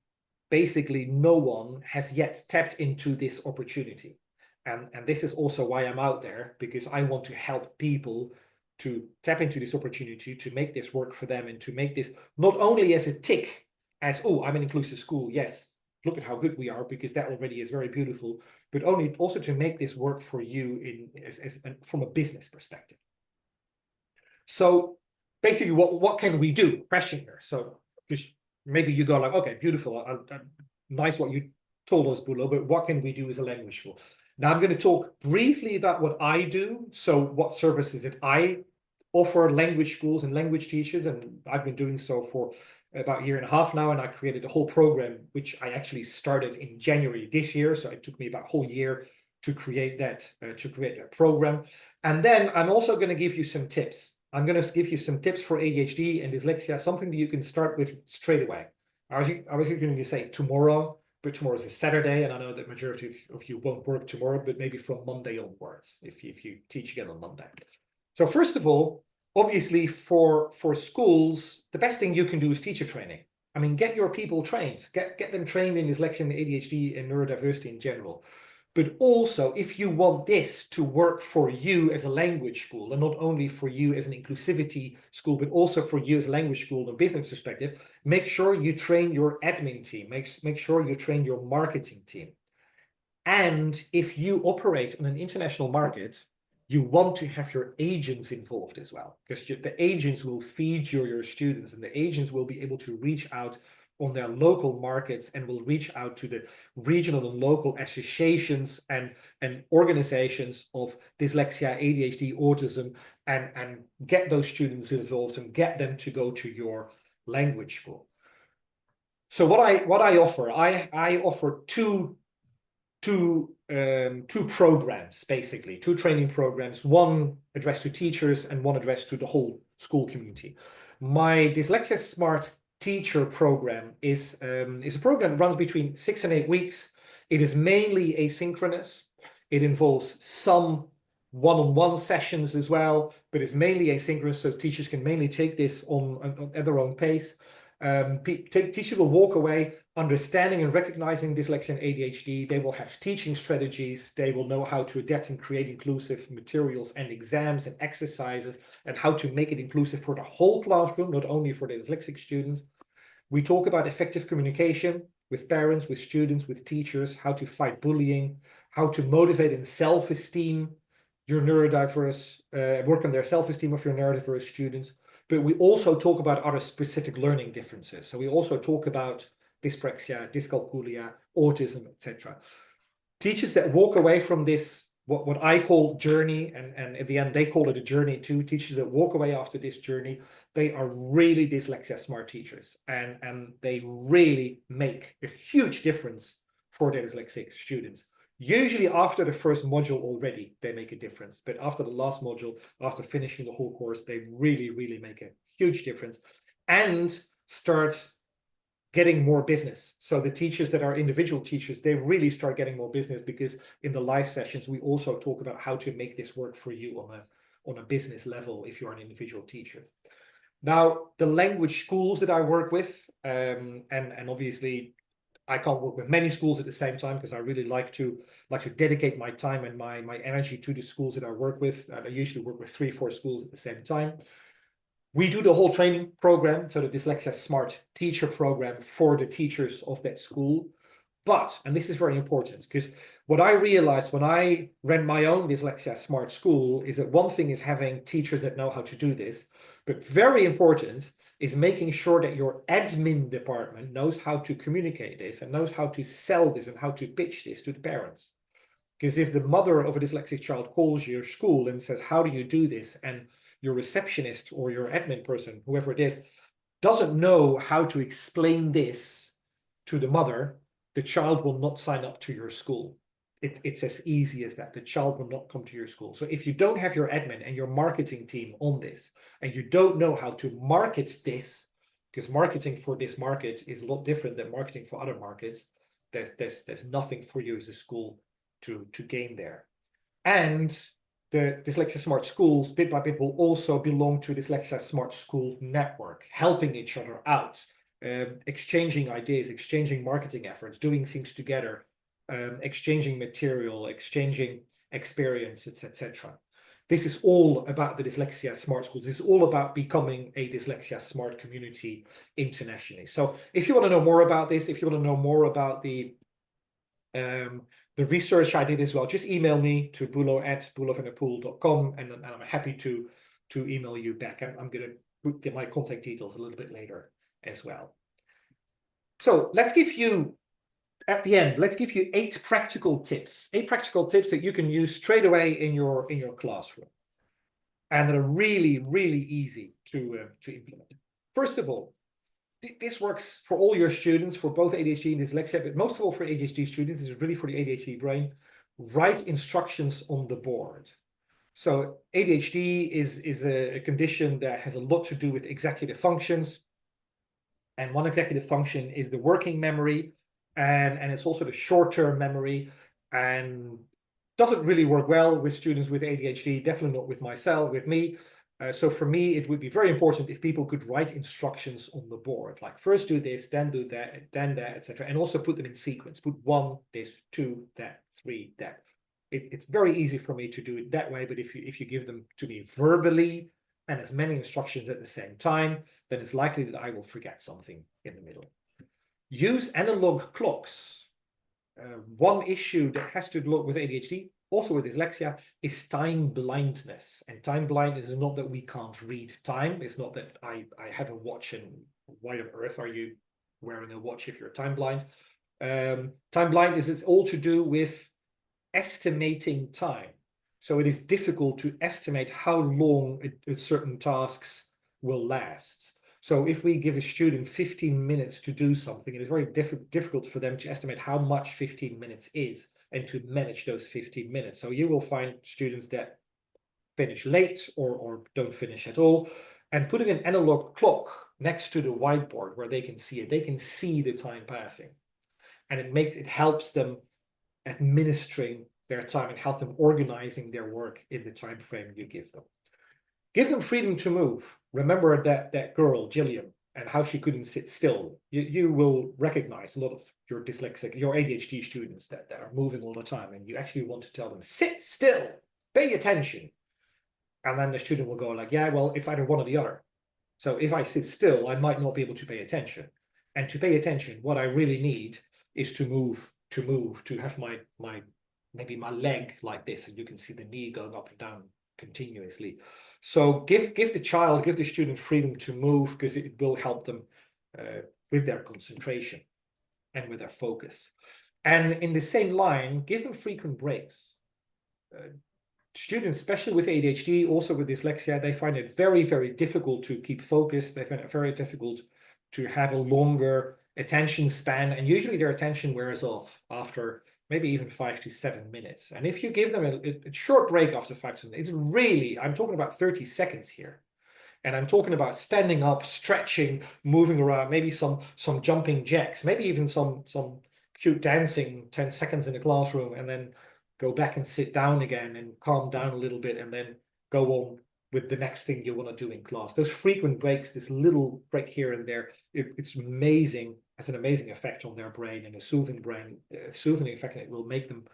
basically no one has yet tapped into this opportunity. And this is also why I'm out there, because I want to help people to tap into this opportunity, to make this work for them, and to make this not only as a tick, as, oh, I'm an inclusive school, yes, look at how good we are, because that already is very beautiful, but also to make this work for you from a business perspective. So basically, what can we do? Question here. So maybe you go like, okay, beautiful, nice what you told us, Boelo, but what can we do as a language school? Now I'm going to talk briefly about what I do. So what services that I offer language schools and language teachers, and I've been doing so for about a year and a half now, and I created a whole program, which I actually started in January this year. So it took me about a whole year to create that program. And then I'm also going to give you some tips. I'm going to give you some tips for ADHD and dyslexia, something that you can start with straight away. I was going to say tomorrow, but tomorrow is a Saturday, and I know that majority of you won't work tomorrow, but maybe from Monday onwards, if you teach again on Monday. So first of all, obviously for schools, the best thing you can do is teacher training. I mean, get your people trained, get them trained in dyslexia and ADHD and neurodiversity in general. But also, if you want this to work for you as a language school, and not only for you as an inclusivity school, but also for you as a language school and business perspective, make sure you train your admin team, make sure you train your marketing team. And if you operate on an international market, you want to have your agents involved as well, because the agents will feed your students, and the agents will be able to reach out on their local markets and will reach out to the regional and local associations and organizations of dyslexia, ADHD, autism, and get those students involved and get them to go to your language school. So what I offer, I offer two programs, basically, two training programs, one addressed to teachers and one addressed to the whole school community. My Dyslexia Smart Teacher program is a program that runs between 6 and 8 weeks. It is mainly asynchronous. It involves some one-on-one sessions as well, but it's mainly asynchronous, so teachers can mainly take this on at their own pace. Teachers will walk away understanding and recognizing dyslexia and ADHD. They will have teaching strategies. They will know how to adapt and create inclusive materials and exams and exercises, and how to make it inclusive for the whole classroom, not only for the dyslexic students. We talk about effective communication with parents, with students, with teachers, how to fight bullying, how to motivate and self-esteem your neurodiverse, work on their self-esteem of your neurodiverse students. But we also talk about other specific learning differences. So we also talk about dyspraxia, dyscalculia, autism, etc. Teachers that walk away from this, what I call journey, and at the end they call it a journey too, teachers that walk away after this journey, they are really dyslexia smart teachers, and they really make a huge difference for their dyslexic students. Usually after the first module already, they make a difference. But after the last module, after finishing the whole course, they really, really make a huge difference and start getting more business. So the teachers that are individual teachers, they really start getting more business, because in the live sessions, we also talk about how to make this work for you on a business level if you're an individual teacher. Now, the language schools that I work with, and obviously, I can't work with many schools at the same time, because I really like to dedicate my time and my energy to the schools that I work with. I usually work with 3-4 schools at the same time. We do the whole training program, so the Dyslexia Smart Teacher program for the teachers of that school. But, and this is very important, because what I realized when I ran my own Dyslexia Smart School is that one thing is having teachers that know how to do this, but very important is making sure that your admin department knows how to communicate this and knows how to sell this and how to pitch this to the parents. Because if the mother of a dyslexic child calls your school and says, how do you do this? And your receptionist or your admin person, whoever it is, doesn't know how to explain this to the mother, the child will not sign up to your school. It's as easy as that. The child will not come to your school. So if you don't have your admin and your marketing team on this, and you don't know how to market this, because marketing for this market is a lot different than marketing for other markets, there's nothing for you as a school to gain there. And the Dyslexia Smart Schools, bit by bit, will also belong to Dyslexia Smart School Network, helping each other out, exchanging ideas, exchanging marketing efforts, doing things together, exchanging material, exchanging experiences, etc. This is all about the Dyslexia Smart Schools. This is all about becoming a Dyslexia Smart community internationally. So if you want to know more about this, if you want to know more about the research I did as well, just email me to boelo@boelovanapool.com, and I'm happy to email you back. I'm going to get my contact details a little bit later as well. So let's give you, at the end, let's give you 8 practical tips that you can use straight away in your classroom, and that are really, really easy to implement. First of all, this works for all your students, for both ADHD and dyslexia, but most of all for ADHD students. This is really for the ADHD brain. Write instructions on the board. So ADHD is a condition that has a lot to do with executive functions. And one executive function is the working memory, and it's also the short-term memory, and doesn't really work well with students with ADHD, definitely not with me. So for me, it would be very important if people could write instructions on the board, like first do this, then do that, then that, etc. And also put them in sequence. Put 1, this, 2, that, 3, that. It's very easy for me to do it that way, but if you give them to me verbally and as many instructions at the same time, then it's likely that I will forget something in the middle. Use analog clocks. One issue that has to do with ADHD, also with dyslexia, is time blindness. And time blindness is not that we can't read time. It's not that I have a watch and why on earth are you wearing a watch if you're time blind? Time blindness is all to do with estimating time. So it is difficult to estimate how long certain tasks will last. So if we give a student 15 minutes to do something, it is very difficult for them to estimate how much 15 minutes is and to manage those 15 minutes. So you will find students that finish late or don't finish at all. And putting an analog clock next to the whiteboard where they can see it, they can see the time passing. And it helps them administering their time. It helps them organizing their work in the time frame you give them. Give them freedom to move. Remember that girl, Gillian, and how she couldn't sit still. You will recognize a lot of your dyslexic, your ADHD students that are moving all the time, and you actually want to tell them, sit still, pay attention. And then the student will go like, yeah, well, it's either one or the other. So if I sit still, I might not be able to pay attention. And to pay attention, what I really need is to move, to have maybe my leg like this, and you can see the knee going up and down continuously. So give the student freedom to move, because it will help them with their concentration and with their focus. And in the same line, give them frequent breaks. Students, especially with ADHD, also with dyslexia, they find it very, very difficult to keep focused. They find it very difficult to have a longer attention span, and usually their attention wears off after maybe even 5 to 7 minutes. And if you give them a short break after 5 to 7 minutes, it's really, I'm talking about 30 seconds here. And I'm talking about standing up, stretching, moving around, maybe some jumping jacks, maybe even some cute dancing, 10 seconds in the classroom, and then go back and sit down again and calm down a little bit, and then go on with the next thing you want to do in class. Those frequent breaks, this little break here and there, it's amazing. Has an amazing effect on their brain, and a soothing effect that will make them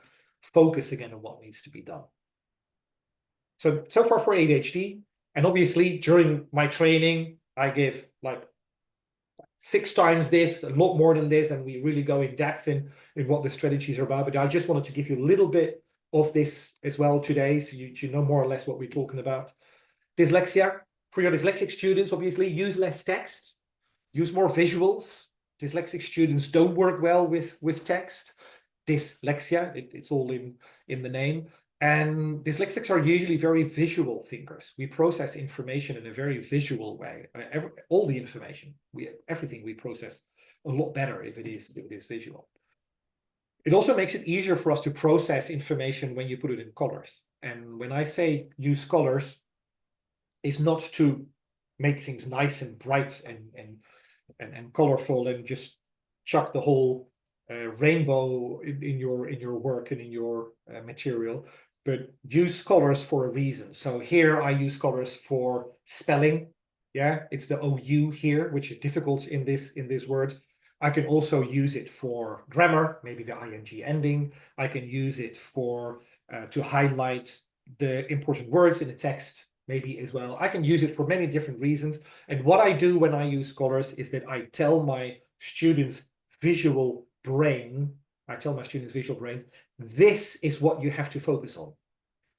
focus again on what needs to be done. So far for ADHD. And obviously during my training, I give like 6 times this, a lot more than this, and we really go in depth in what the strategies are about. But I just wanted to give you a little bit of this as well today, so you know more or less what we're talking about. Dyslexia, for your dyslexic students, obviously use less text, use more visuals. Dyslexic students don't work well with text. Dyslexia, it's all in the name. And dyslexics are usually very visual thinkers. We process information in a very visual way. All the information, everything we process a lot better if it is visual. It also makes it easier for us to process information when you put it in colors. And when I say use colors, it's not to make things nice and bright and colorful and just chuck the whole rainbow in your work and in your material, but use colors for a reason. So here I use colors for spelling. Yeah, it's the OU here, which is difficult in this word. I can also use it for grammar, maybe the ing ending. I can use it for to highlight the important words in the text, maybe as well. I can use it for many different reasons. And what I do when I use colors is that I tell my students' visual brain, this is what you have to focus on.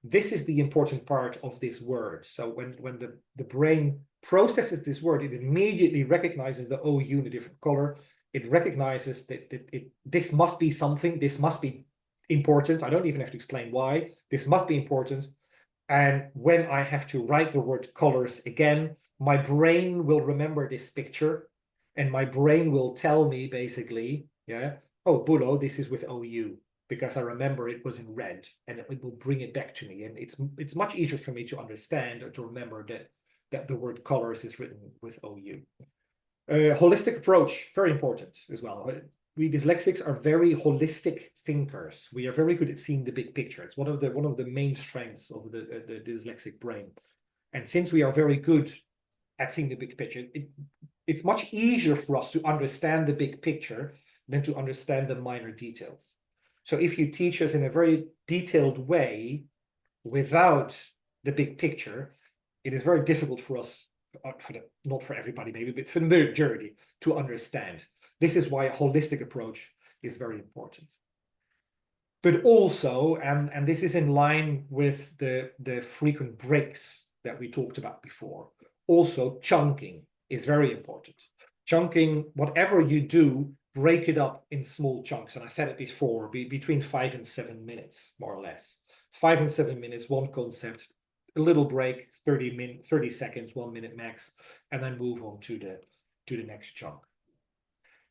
This is the important part of this word. So when the brain processes this word, it immediately recognizes the OU in a different color. It recognizes that this must be something, this must be important. I don't even have to explain why. This must be important. And when I have to write the word colors again, my brain will remember this picture, and my brain will tell me basically, yeah, oh, Boelo, this is with OU, because I remember it was in red, and it will bring it back to me. And it's much easier for me to understand or to remember that the word colors is written with OU. Holistic approach, very important as well. We dyslexics are very holistic thinkers. We are very good at seeing the big picture. It's one of the main strengths of the dyslexic brain. And since we are very good at seeing the big picture, it's much easier for us to understand the big picture than to understand the minor details. So if you teach us in a very detailed way without the big picture, it is very difficult for us, not for everybody maybe, but for the majority to understand. This is why a holistic approach is very important. But also, and this is in line with the frequent breaks that we talked about before, also chunking is very important. Chunking, whatever you do, break it up in small chunks. And I said it before, between 5 and 7 minutes, more or less. 5 and 7 minutes, one concept, a little break, 30 seconds, 1 minute max, and then move on to the next chunk.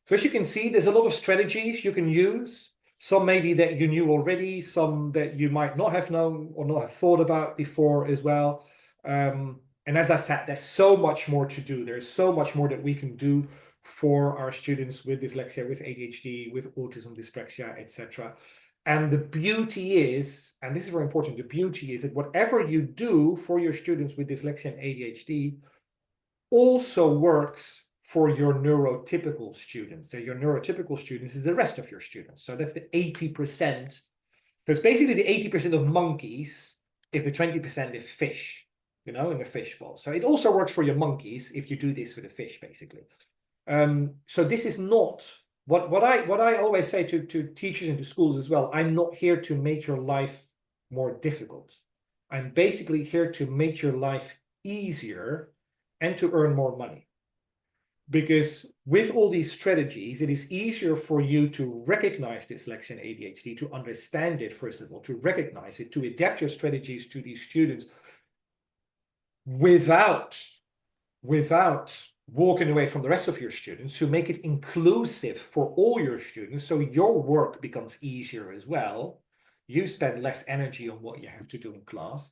So as you can see, there's a lot of strategies you can use. Some maybe that you knew already, some that you might not have known or not have thought about before as well. And as I said, there's so much more to do. There's so much more that we can do for our students with dyslexia, with ADHD, with autism, dyspraxia, etc. And the beauty is, and this is very important, the beauty is that whatever you do for your students with dyslexia and ADHD also works for your neurotypical students. So your neurotypical students is the rest of your students. So that's the 80%. There's basically the 80% of monkeys if the 20% is fish, you know, in the fish bowl. So it also works for your monkeys if you do this for the fish, basically. So this is not what I always say to teachers and to schools as well. I'm not here to make your life more difficult. I'm basically here to make your life easier and to earn more money. Because with all these strategies, it is easier for you to recognize dyslexia and ADHD, to understand it, first of all, to recognize it, to adapt your strategies to these students without walking away from the rest of your students, to make it inclusive for all your students, so your work becomes easier as well. You spend less energy on what you have to do in class.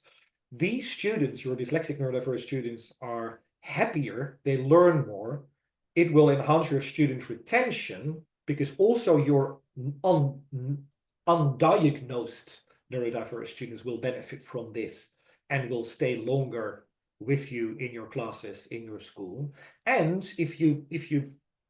These students, your dyslexic neurodiverse students, are happier, they learn more. It will enhance your student retention, because also your undiagnosed neurodiverse students will benefit from this and will stay longer with you in your classes, in your school. And if you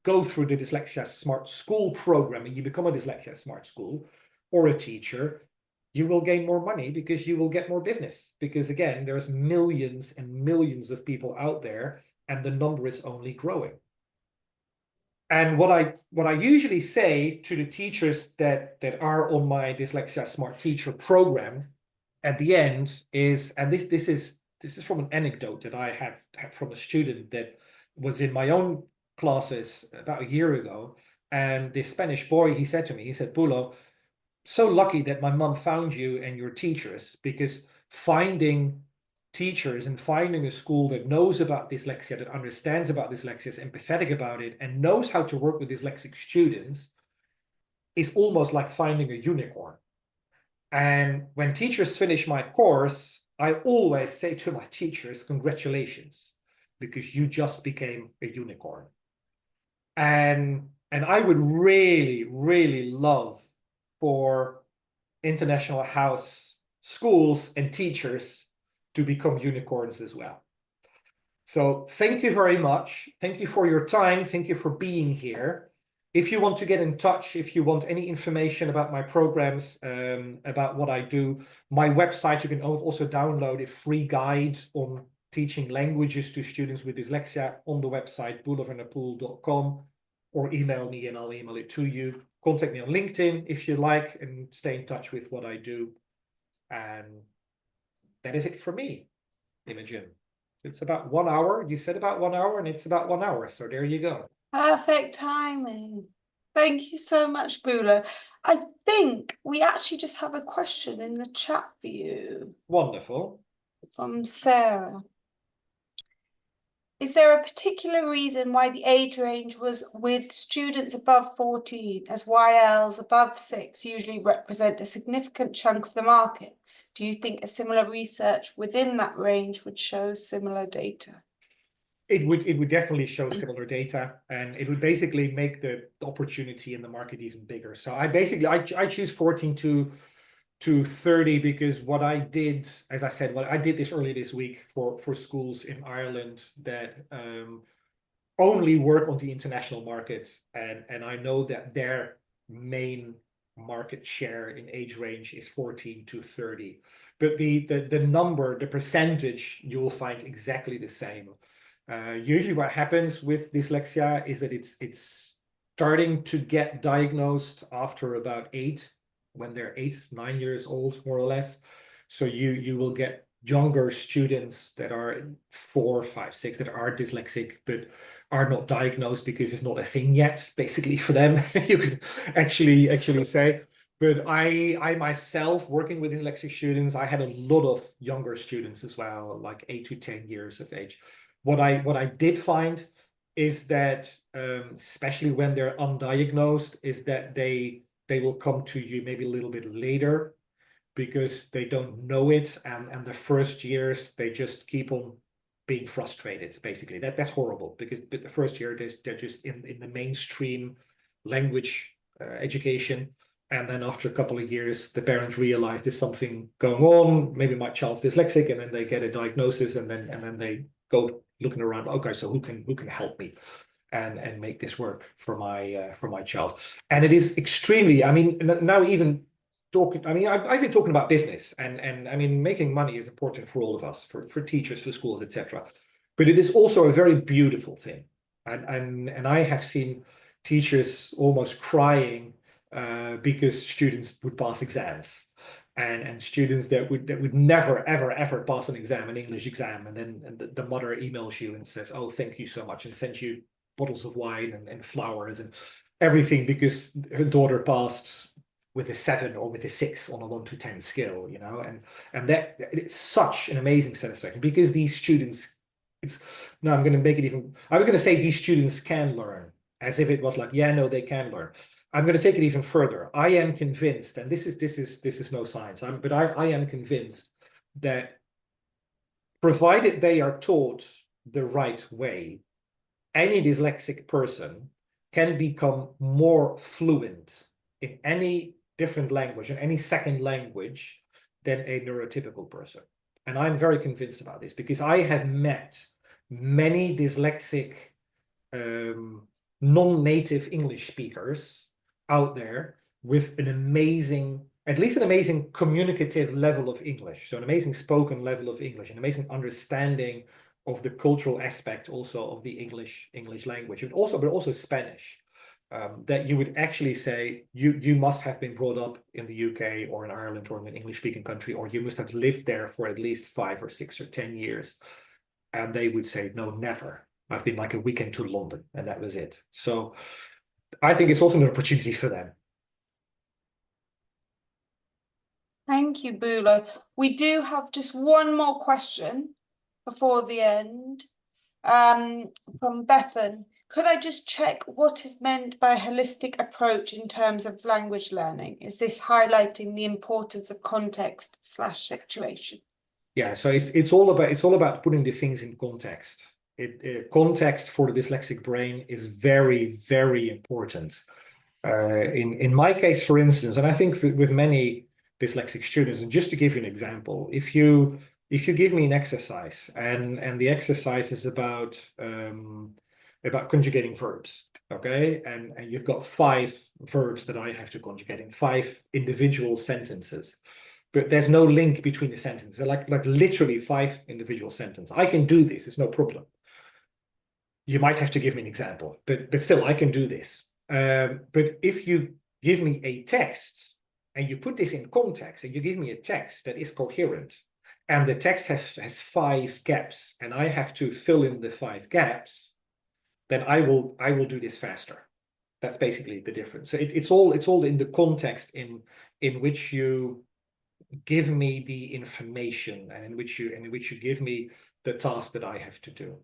go through the Dyslexia Smart School program and you become a Dyslexia Smart School or a teacher, you will gain more money because you will get more business. Because again, there's millions and millions of people out there, and the number is only growing. And what I usually say to the teachers that are on my Dyslexia Smart Teacher program at the end is, and this is from an anecdote that I have from a student that was in my own classes about a year ago. And this Spanish boy, he said to me, he said, "Boelo, so lucky that my mom found you and your teachers, because finding teachers and finding a school that knows about dyslexia, that understands about dyslexia, is empathetic about it, and knows how to work with dyslexic students is almost like finding a unicorn." And when teachers finish my course, I always say to my teachers, "Congratulations, because you just became a unicorn." And I would really, really love for international house schools and teachers to become unicorns as well. So thank you very much. Thank you for your time. Thank you for being here. If you want to get in touch, if you want any information about my programs, about what I do, my website, you can also download a free guide on teaching languages to students with dyslexia on the website, boelovernapoel.com, or email me and I'll email it to you. Contact me on LinkedIn if you like, and stay in touch with what I do. And that is it for me, Imogen. It's about 1 hour. You said about 1 hour, and it's about 1 hour. So there you go. Perfect timing. Thank you so much, Boelo. I think we actually just have a question in the chat for you. Wonderful. From Sarah. Is there a particular reason why the age range was with students above 14, as YLs above 6 usually represent a significant chunk of the market? Do you think a similar research within that range would show similar data? It would definitely show similar data, and it would basically make the opportunity in the market even bigger. So I choose 14 to 30 because what I did, as I said, I did this earlier this week for schools in Ireland that only work on the international market, and I know that their main market share in age range is 14 to 30. But the number, the percentage, you will find exactly the same. Usually what happens with dyslexia is that it's starting to get diagnosed after about 8 when they're 8, 9 years old, more or less. So you will get younger students that are 4, 5, 6 that are dyslexic, but are not diagnosed because it's not a thing yet, basically, for them. You could actually say. But I myself, working with dyslexic students, I had a lot of younger students as well, like 8 to 10 years of age. What I did find is that, especially when they're undiagnosed, is that they will come to you maybe a little bit later because they don't know it, and the first years they just keep on being frustrated. Basically, that's horrible, because the first year they're just in the mainstream language education, and then after a couple of years the parents realize there's something going on. Maybe my child's dyslexic, and then they get a diagnosis, and then they go looking around. Okay, so who can help me and make this work for my child? And it is extremely, I mean, now even talking, I mean, I've been talking about business, and I mean, making money is important for all of us, for teachers, for schools, etc. But it is also a very beautiful thing, and I have seen teachers almost crying because students would pass exams, and students that would never ever pass an exam, an English exam, and then the mother emails you and says, "Oh, thank you so much," and sends you bottles of wine and flowers and everything because her daughter passed with a 7 or with a 6 on a 1 to 10 scale, you know, and that it's such an amazing satisfaction, because these students, I'm going to make it even, I was going to say these students can learn, as if it was like, yeah, no, they can learn. I'm going to take it even further. I am convinced, and this is no science, but I am convinced that provided they are taught the right way, any dyslexic person can become more fluent in any different language, in any second language, than a neurotypical person. And I'm very convinced about this, because I have met many dyslexic non-native English speakers out there with an amazing, at least an amazing communicative level of English. So an amazing spoken level of English, an amazing understanding of the cultural aspect also of the English language, but also Spanish. That you would actually say you must have been brought up in the UK or in Ireland or in an English-speaking country, or you must have lived there for at least 5 or 6 or 10 years. And they would say, no, never. I've been like a weekend to London, and that was it. So I think it's also an opportunity for them. Thank you, Boelo. We do have just one more question before the end, from Bethan. Could I just check what is meant by holistic approach in terms of language learning? Is this highlighting the importance of context/situation? Yeah, so it's all about putting the things in context. Context for the dyslexic brain is very, very important. In my case, for instance, and I think with many dyslexic students, and just to give you an example, if you give me an exercise, and the exercise is about conjugating verbs, okay, and you've got 5 verbs that I have to conjugate in 5 individual sentences, but there's no link between the sentences. They're like literally 5 individual sentences. I can do this, it's no problem. You might have to give me an example, but still I can do this. But if you give me a text and you put this in context, and you give me a text that is coherent, and the text has 5 gaps, and I have to fill in the 5 gaps, then I will do this faster. That's basically the difference. So it's all in the context in which you give me the information, and in which you give me the task that I have to do.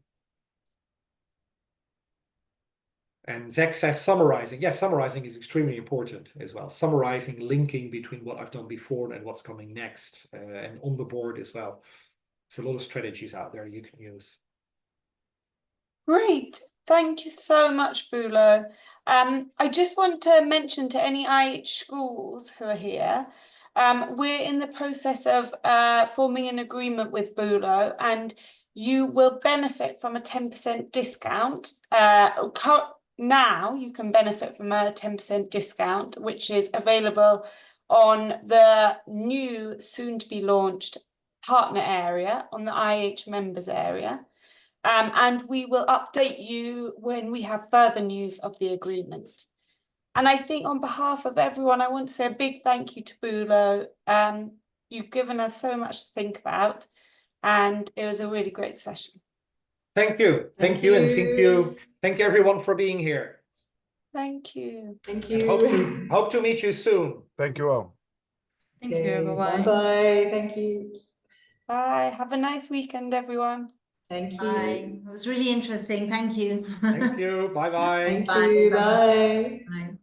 And Zach says summarizing. Yes, summarizing is extremely important as well. Summarizing, linking between what I've done before and what's coming next, and on the board as well. There's a lot of strategies out there you can use. Great. Thank you so much, Boelo. I just want to mention to any IH schools who are here, we're in the process of forming an agreement with Boelo, and you will benefit from a 10% discount. Now you can benefit from a 10% discount, which is available on the new, soon to be launched partner area, on the IH members area. And we will update you when we have further news of the agreement. And I think on behalf of everyone, I want to say a big thank you to Boelo. You've given us so much to think about, and it was a really great session. Thank you. Thank you. And thank you. Thank you everyone for being here. Thank you. Thank And you. hope to meet you soon. Thank you all. Thank you. Bye-bye. Bye. Thank you. Bye. Have a nice weekend, everyone. Thank you. Bye. It was really interesting. Thank you. Thank you. Bye bye. Thank Bye. you. Bye-bye. Bye. Bye.